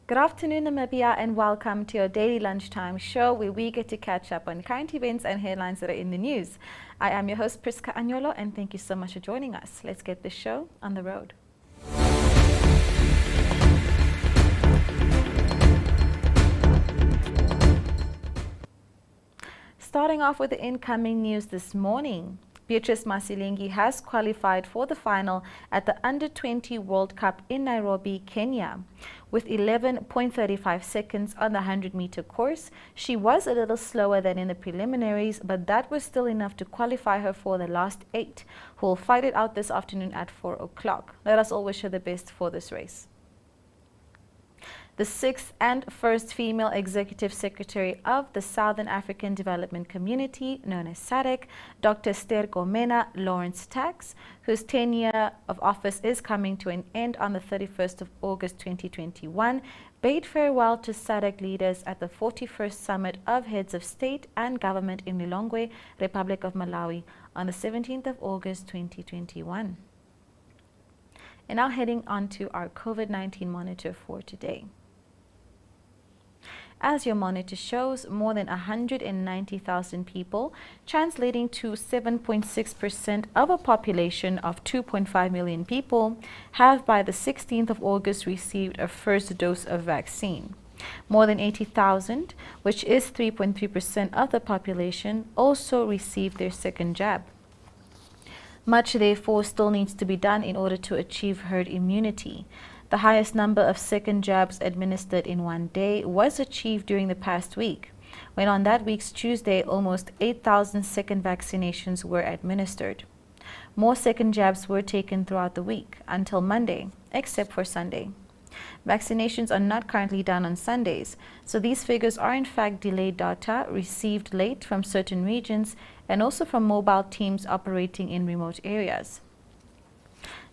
Good afternoon, Namibia, and welcome to your daily lunchtime show where we get to catch up on current events and headlines that are in the news. I am your host, Priska Agnolo, and thank you so much for joining us. Let's get this show on the road. Starting off with the incoming news this morning. Beatrice Masilingi has qualified for the final at the Under-20 World Cup in Nairobi, Kenya. With 11.35 seconds on the 100-meter course, she was a little slower than in the preliminaries, but that was still enough to qualify her for the last 8, who will fight it out this afternoon at 4 o'clock. Let us all wish her the best for this race. The 6th and first female executive secretary of the Southern African Development Community, known as SADC, Dr. Stergomena Lawrence Tax, whose tenure of office is coming to an end on the 31st of August 2021, bade farewell to SADC leaders at the 41st Summit of Heads of State and Government in Lilongwe, Republic of Malawi, on the 17th of August 2021. And now heading on to our COVID-19 monitor for today. As your monitor shows, more than 190,000 people, translating to 7.6% of a population of 2.5 million people, have by the 16th of August received a first dose of vaccine. More than 80,000, which is 3.3% of the population, also received their second jab. Much, therefore, still needs to be done in order to achieve herd immunity. The highest number of second jabs administered in one day was achieved during the past week, when on that week's Tuesday, almost 8,000 second vaccinations were administered. More second jabs were taken throughout the week until Monday, except for Sunday. Vaccinations are not currently done on Sundays, so these figures are in fact delayed data received late from certain regions and also from mobile teams operating in remote areas.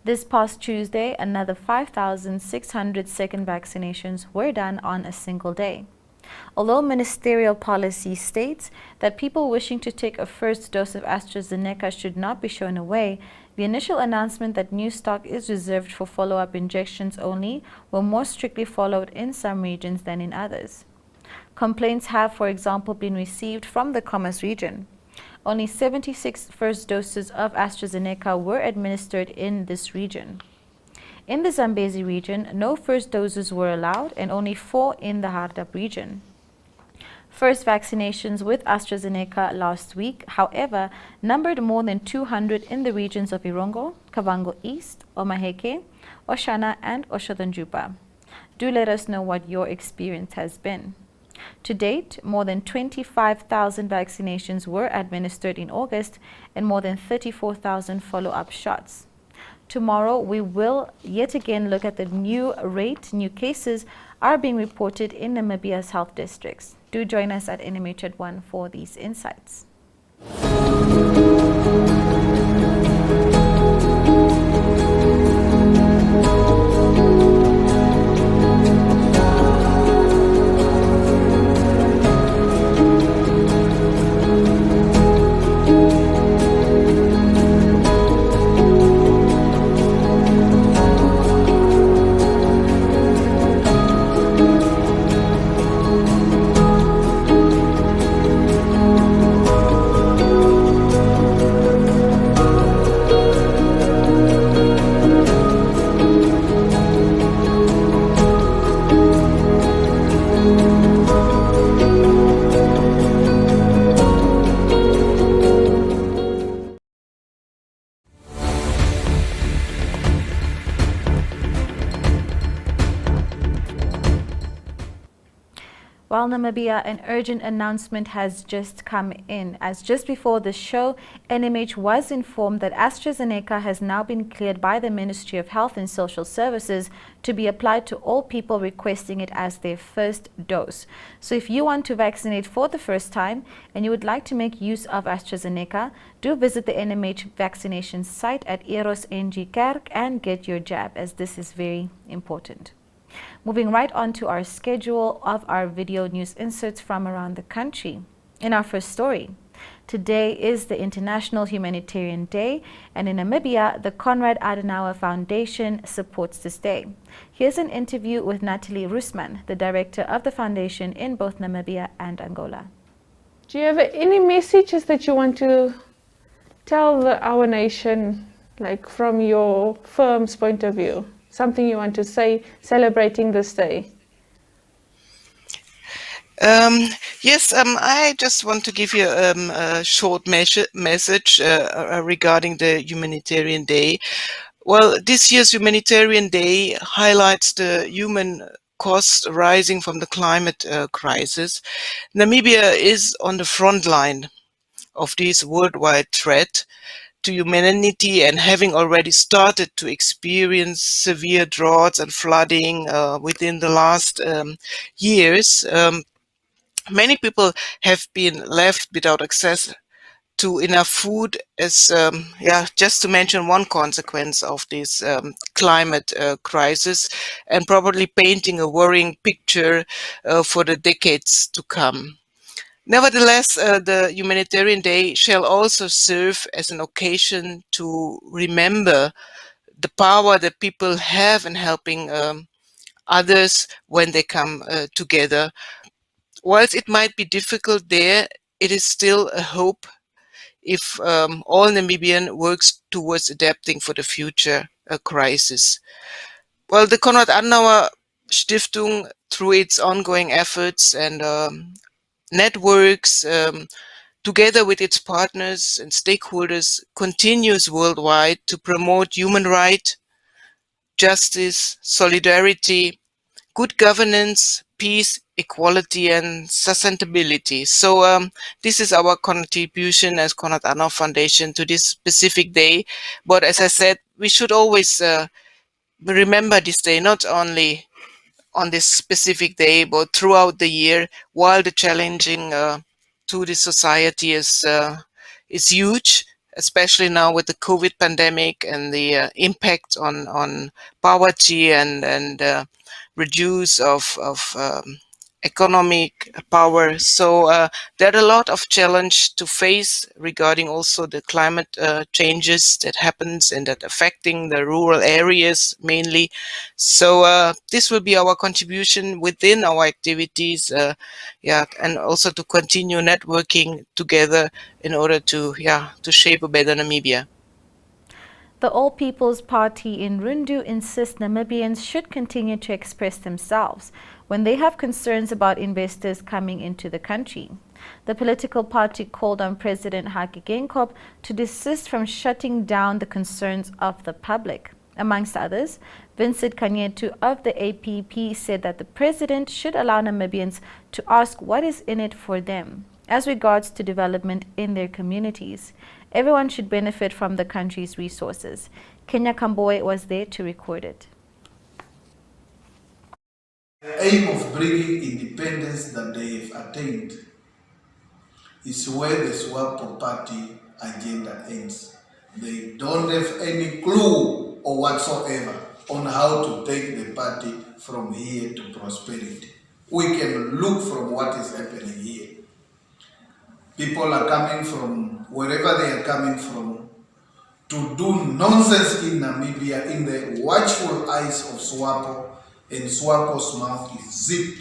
This past Tuesday, another 5,600 second vaccinations were done on a single day. Although ministerial policy states that people wishing to take a first dose of AstraZeneca should not be shown away, the initial announcement that new stock is reserved for follow-up injections only were more strictly followed in some regions than in others. Complaints have, for example, been received from the Commerce region. Only 76 first doses of AstraZeneca were administered in this region. In the Zambezi region, no first doses were allowed and only 4 in the Hardap region. First vaccinations with AstraZeneca last week, however, numbered more than 200 in the regions of Irongo, Kavango East, Omaheke, Oshana and Oshodanjupa. Do let us know what your experience has been. To date, more than 25,000 vaccinations were administered in August and more than 34,000 follow-up shots. Tomorrow, we will yet again look at the new cases are being reported in Namibia's health districts. Do join us at NMH at 1 for these insights. While Namibia, an urgent announcement has just come in. As just before the show, NMH was informed that AstraZeneca has now been cleared by the Ministry of Health and Social Services to be applied to all people requesting it as their first dose. So if you want to vaccinate for the first time and you would like to make use of AstraZeneca, do visit the NMH vaccination site at Eros NG Kerk and get your jab, as this is very important. Moving right on to our schedule of our video news inserts from around the country. In our first story, Today is the International Humanitarian Day, and in Namibia, the Konrad Adenauer Foundation supports this day. Here's an interview with Natalie Rusman, the director of the foundation in both Namibia and Angola. Do you have any messages that you want to tell our nation, like from your firm's point of view? Something you want to say celebrating this day? Yes, I just want to give you a short message regarding the Humanitarian Day. Well, this year's Humanitarian Day highlights the human cost arising from the climate crisis. Namibia is on the front line of this worldwide threat to humanity, and having already started to experience severe droughts and flooding within the last years, many people have been left without access to enough food, as just to mention one consequence of this climate crisis, and probably painting a worrying picture for the decades to come. Nevertheless, the Humanitarian Day shall also serve as an occasion to remember the power that people have in helping others when they come together. Whilst it might be difficult there, it is still a hope if all Namibian works towards adapting for the future crisis. Well, the Konrad Adenauer Stiftung, through its ongoing efforts and networks, together with its partners and stakeholders, continues worldwide to promote human rights, justice, solidarity, good governance, peace, equality, and sustainability. So this is our contribution as Konrad Adenauer Foundation to this specific day. But as I said, we should always remember this day, not only on this specific day, but throughout the year, while the challenging to the society is huge, especially now with the COVID pandemic and the impact on poverty and reduce of economic power. So there are a lot of challenge to face regarding also the climate changes that happens and that affecting the rural areas mainly. So this will be our contribution within our activities, and also to continue networking together in order to shape a better Namibia. The All People's Party in Rundu insists Namibians should continue to express themselves when they have concerns about investors coming into the country. The political party called on President Hage Geingob to desist from shutting down the concerns of the public. Amongst others, Vincent Kanyetu of the APP said that the president should allow Namibians to ask what is in it for them as regards to development in their communities. Everyone should benefit from the country's resources. Kenya Kamboe was there to record it. The aim of bringing independence that they have attained is where the SWAPO party agenda ends. They don't have any clue or whatsoever on how to take the party from here to prosperity. We can look from what is happening here. People are coming from wherever they are coming from to do nonsense in Namibia in the watchful eyes of SWAPO, and SWAPO's mouth is zipped.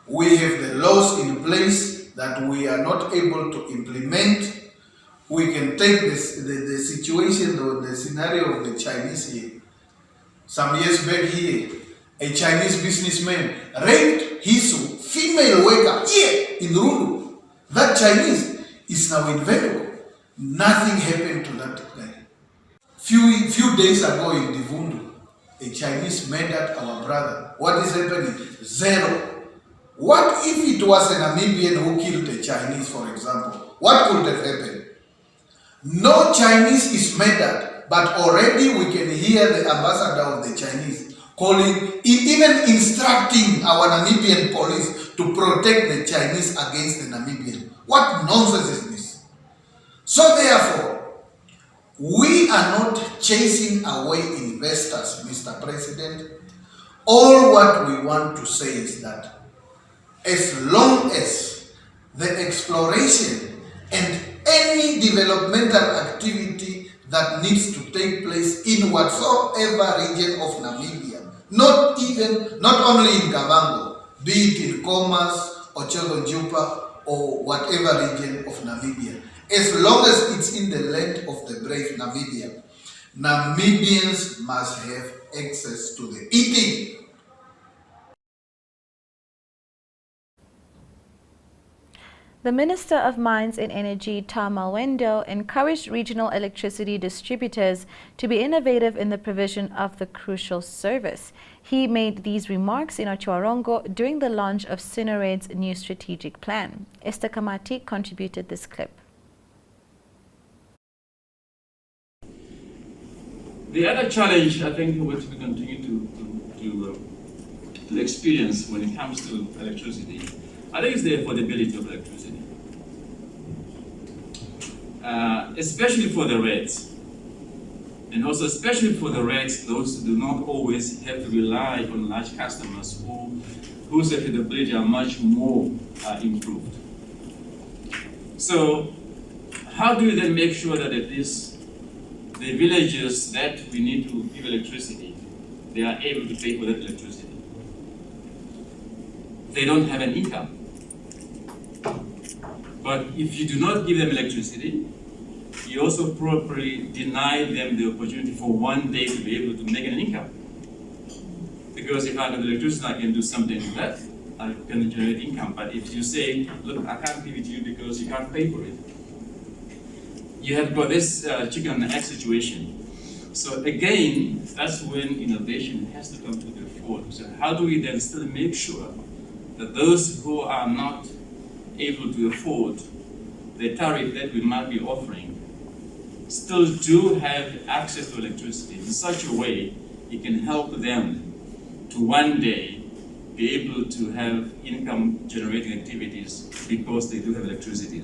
We have the laws in place that we are not able to implement. We can take this, the situation or the scenario of the Chinese here. Some years back here, a Chinese businessman raped his female worker here in Rundu. That Chinese is now in Venezuela. Nothing happened to that guy. Few days ago in Divundu, a Chinese murdered our brother. What is happening? Zero. What if it was a Namibian who killed a Chinese, for example? What could have happened? No Chinese is murdered, but already we can hear the ambassador of the Chinese calling, even instructing our Namibian police to protect the Chinese against the Namibian. What nonsense is this? So therefore, we are not chasing away investors, Mr. President. All what we want to say is that as long as the exploration And any developmental activity that needs to take place in whatsoever region of Namibia, not only in Kavango, be it in Comas or Chogojupa or whatever region of Namibia, as long as it's in the land of the brave Namibia, Namibians must have access to the eating. The Minister of Mines and Energy, Tom Malwendo, encouraged regional electricity distributors to be innovative in the provision of the crucial service. He made these remarks in Achuarongo during the launch of Synered's new strategic plan. Esther Kamati contributed this clip. The other challenge, I think, which we continue to experience when it comes to electricity, I think it's the affordability of electricity. Especially for the REDs. And also especially for the REDs, those who do not always have to rely on large customers whose affordability are much more improved. So how do we then make sure that at least the villages that we need to give electricity, they are able to pay for that electricity? They don't have an income. But if you do not give them electricity, you also probably deny them the opportunity for one day to be able to make an income. Because if I have electricity, I can do something with that, I can generate income. But if you say, look, I can't give it to you because you can't pay for it, you have got this chicken and egg situation. So again, that's when innovation has to come to the fore. So how do we then still make sure that those who are not able to afford the tariff that we might be offering still do have access to electricity in such a way it can help them to one day be able to have income generating activities because they do have electricity.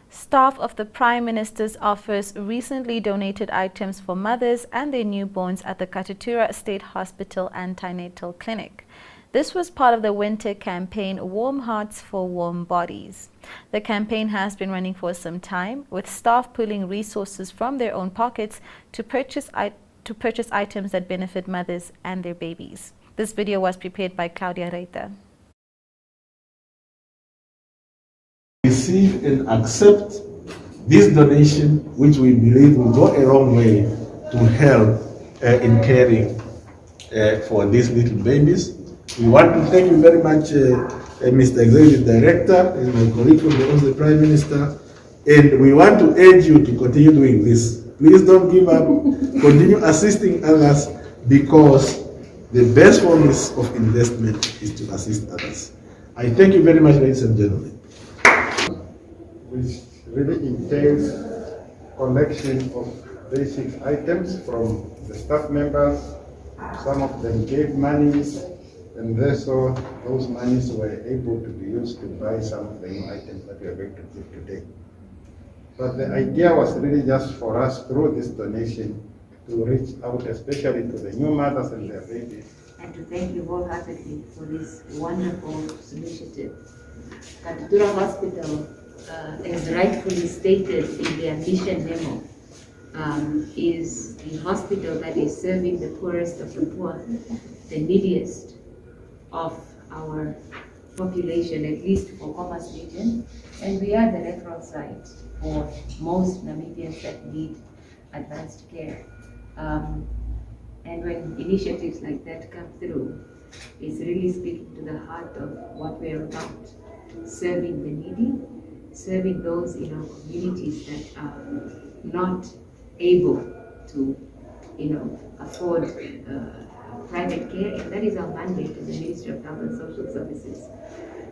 Staff of the Prime Minister's office recently donated items for mothers and their newborns at the Katutura State Hospital Antenatal Clinic. This was part of the winter campaign Warm Hearts for Warm Bodies. The campaign has been running for some time, with staff pooling resources from their own pockets to purchase items that benefit mothers and their babies. This video was prepared by Claudia Reiter. Receive and accept this donation, which we believe will go a long way to help in caring for these little babies. We want to thank you very much, Mr. Executive Director and my colleague from the Office of the Prime Minister, and we want to urge you to continue doing this. Please don't give up, continue assisting others, because the best form of investment is to assist others. I thank you very much, ladies and gentlemen. Which really entails collection of basic items from the staff members. Some of them gave monies, and therefore those monies were able to be used to buy some of the new items that we are going to give today. But the idea was really just for us, through this donation, to reach out especially to the new mothers and their babies. And to thank you wholeheartedly for this wonderful initiative. Katutura Hospital, as rightfully stated in their mission memo, is the hospital that is serving the poorest of the poor, the neediest of our population, at least for Comas region, and we are the referral site for most Namibians that need advanced care. And when initiatives like that come through, it's really speaking to the heart of what we're about, serving the needy, serving those in our communities that are not able to, afford private care, and that is our mandate as the Ministry of Health and Social Services.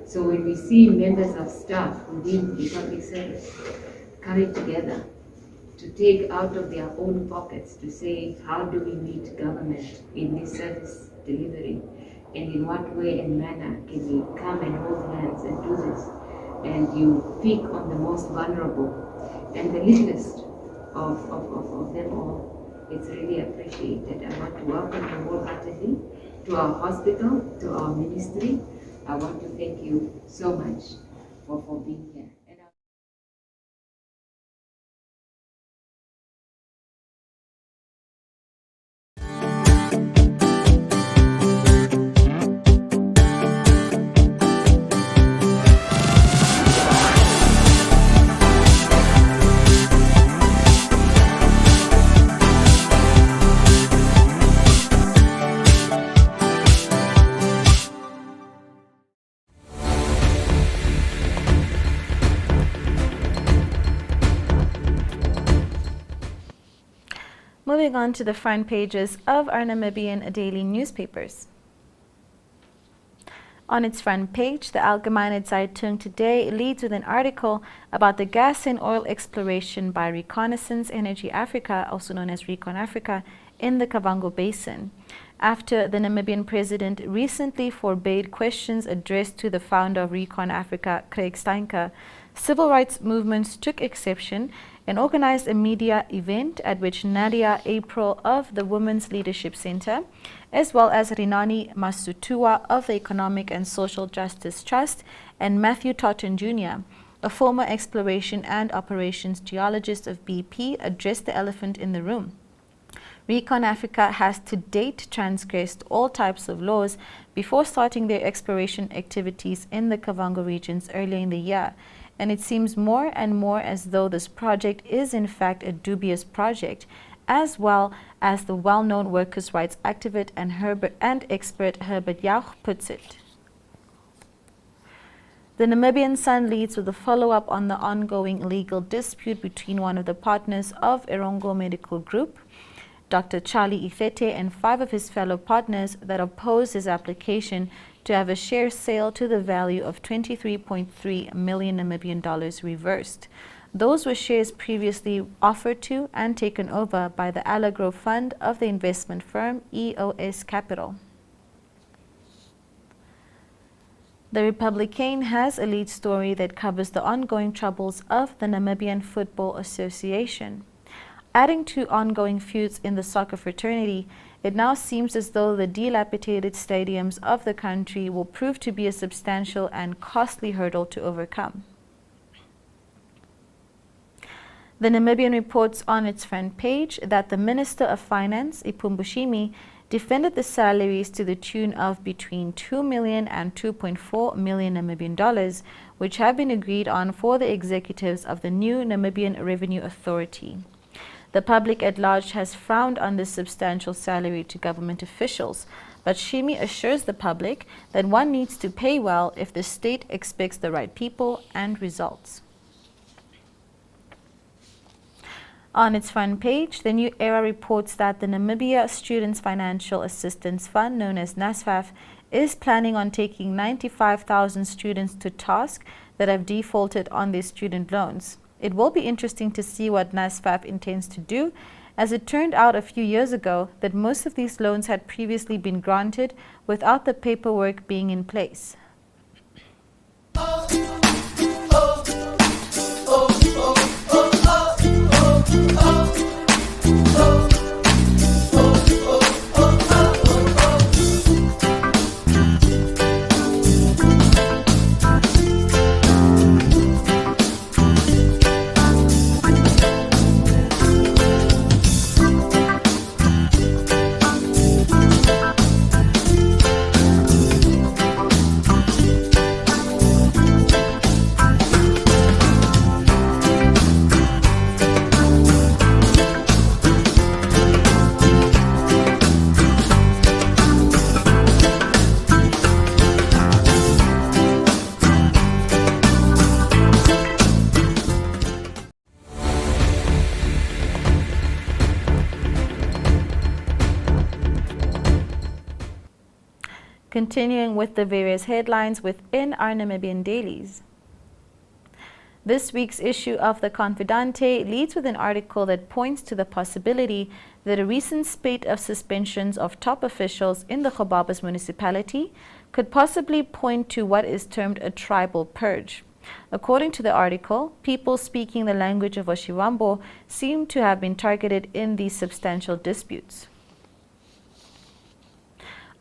So when we see members of staff within the public service coming together to take out of their own pockets to say, how do we meet government in this service delivery, and in what way and manner can we come and hold hands and do this, and you pick on the most vulnerable and the littlest of them all, it's really appreciated. I want to welcome you wholeheartedly to our hospital, to our ministry. I want to thank you so much for being here. Moving on to the front pages of our Namibian daily newspapers. On its front page, the Algemeine Zeitung today leads with an article about the gas and oil exploration by Reconnaissance Energy Africa, also known as Recon Africa, in the Kavango Basin. After the Namibian president recently forbade questions addressed to the founder of Recon Africa, Craig Steinker, civil rights movements took exception and organized a media event at which Nadia April of the Women's Leadership Center, as well as Rinani Masutua of the Economic and Social Justice Trust, and Matthew Totten Jr., a former exploration and operations geologist of BP, addressed the elephant in the room. Recon Africa has to date transgressed all types of laws before starting their exploration activities in the Kavango regions earlier in the year, and it seems more and more as though this project is in fact a dubious project, as well as the well-known workers' rights activist and expert Herbert Jauch puts it. The Namibian Sun leads with a follow-up on the ongoing legal dispute between one of the partners of Erongo Medical Group, Dr. Charlie Ifete, and 5 of his fellow partners that oppose his application to have a share sale to the value of 23.3 million Namibian dollars reversed. Those were shares previously offered to and taken over by the Allegro Fund of the investment firm EOS Capital. The Republican has a lead story that covers the ongoing troubles of the Namibian Football Association. Adding to ongoing feuds in the soccer fraternity, it now seems as though the dilapidated stadiums of the country will prove to be a substantial and costly hurdle to overcome. The Namibian reports on its front page that the Minister of Finance, Ipumbushimi, defended the salaries to the tune of between 2 million and 2.4 million Namibian dollars, which have been agreed on for the executives of the new Namibian Revenue Authority. The public at large has frowned on this substantial salary to government officials, but Shimi assures the public that one needs to pay well if the state expects the right people and results. On its front page, the New Era reports that the Namibia Students Financial Assistance Fund, known as NSFAF, is planning on taking 95,000 students to task that have defaulted on their student loans. It will be interesting to see what NSFAF intends to do, as it turned out a few years ago that most of these loans had previously been granted without the paperwork being in place. Continuing with the various headlines within our Namibian dailies. This week's issue of the Confidante leads with an article that points to the possibility that a recent spate of suspensions of top officials in the Gobabas municipality could possibly point to what is termed a tribal purge. According to the article, people speaking the language of Oshiwambo seem to have been targeted in these substantial disputes.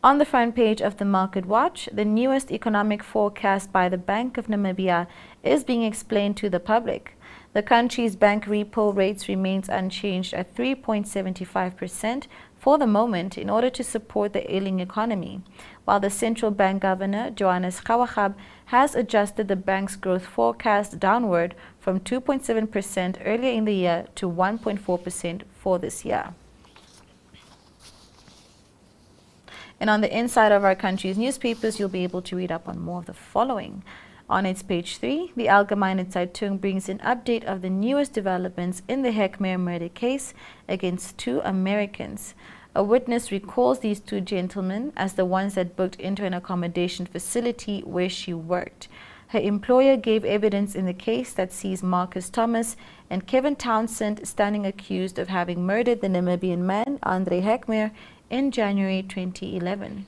On the front page of the Market Watch, the newest economic forecast by the Bank of Namibia is being explained to the public. The country's bank repo rates remains unchanged at 3.75% for the moment in order to support the ailing economy, while the central bank governor, Johannes Kawachab, has adjusted the bank's growth forecast downward from 2.7% earlier in the year to 1.4% for this year. And on the inside of our country's newspapers, you'll be able to read up on more of the following. On its page 3, the Allgemeine Zeitung brings an update of the newest developments in the Heckmeyer murder case against 2 Americans. A witness recalls these 2 gentlemen as the ones that booked into an accommodation facility where she worked. Her employer gave evidence in the case that sees Marcus Thomas and Kevin Townsend standing accused of having murdered the Namibian man, Andre Heckmeyer, in January 2011.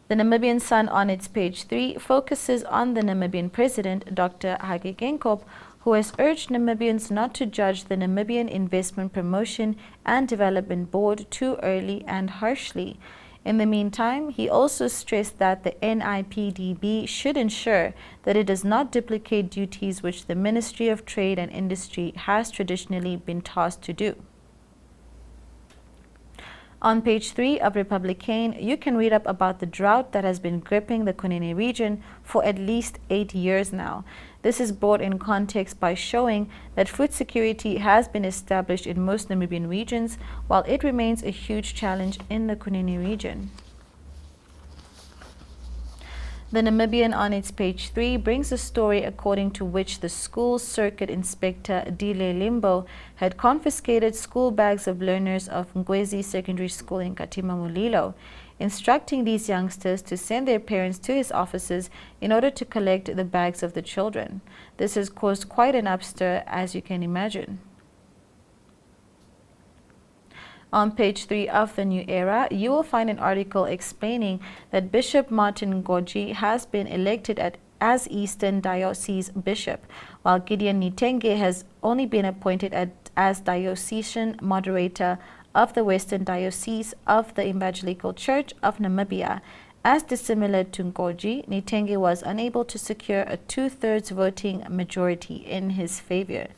The Namibian Sun on its page 3 focuses on the Namibian president, Dr. Hage Geingob, who has urged Namibians not to judge the Namibian Investment Promotion and Development Board too early and harshly. In the meantime, he also stressed that the NIPDB should ensure that it does not duplicate duties which the Ministry of Trade and Industry has traditionally been tasked to do. On page 3 of Republican, you can read up about the drought that has been gripping the Kunene region for at least 8 years now. This is brought in context by showing that food security has been established in most Namibian regions, while it remains a huge challenge in the Kunene region. The Namibian on its page 3 brings a story according to which the school circuit inspector Dile Limbo had confiscated school bags of learners of Ngwezi Secondary School in Katima Mulilo, instructing these youngsters to send their parents to his offices in order to collect the bags of the children. This has caused quite an upstir, as you can imagine. On page 3 of the New Era, you will find an article explaining that Bishop Martin Ngoji has been elected as Eastern Diocese Bishop, while Gideon Nitenge has only been appointed as Diocesan Moderator of the Western Diocese of the Evangelical Church of Namibia. As dissimilar to Ngoji, Nitenge was unable to secure a 2/3 voting majority in his favor.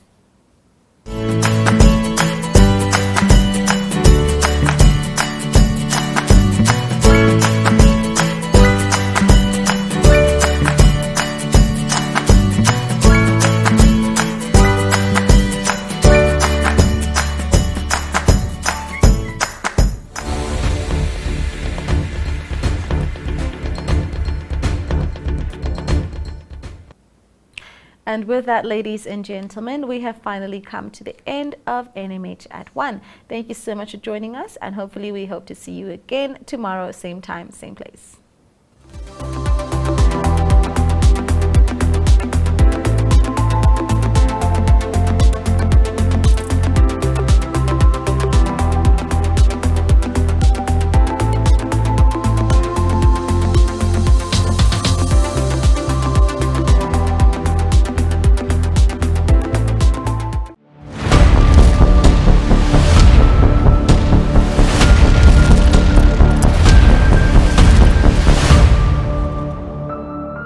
And with that, ladies and gentlemen, we have finally come to the end of NMH at 1. Thank you so much for joining us, and hopefully we hope to see you again tomorrow, same time, same place.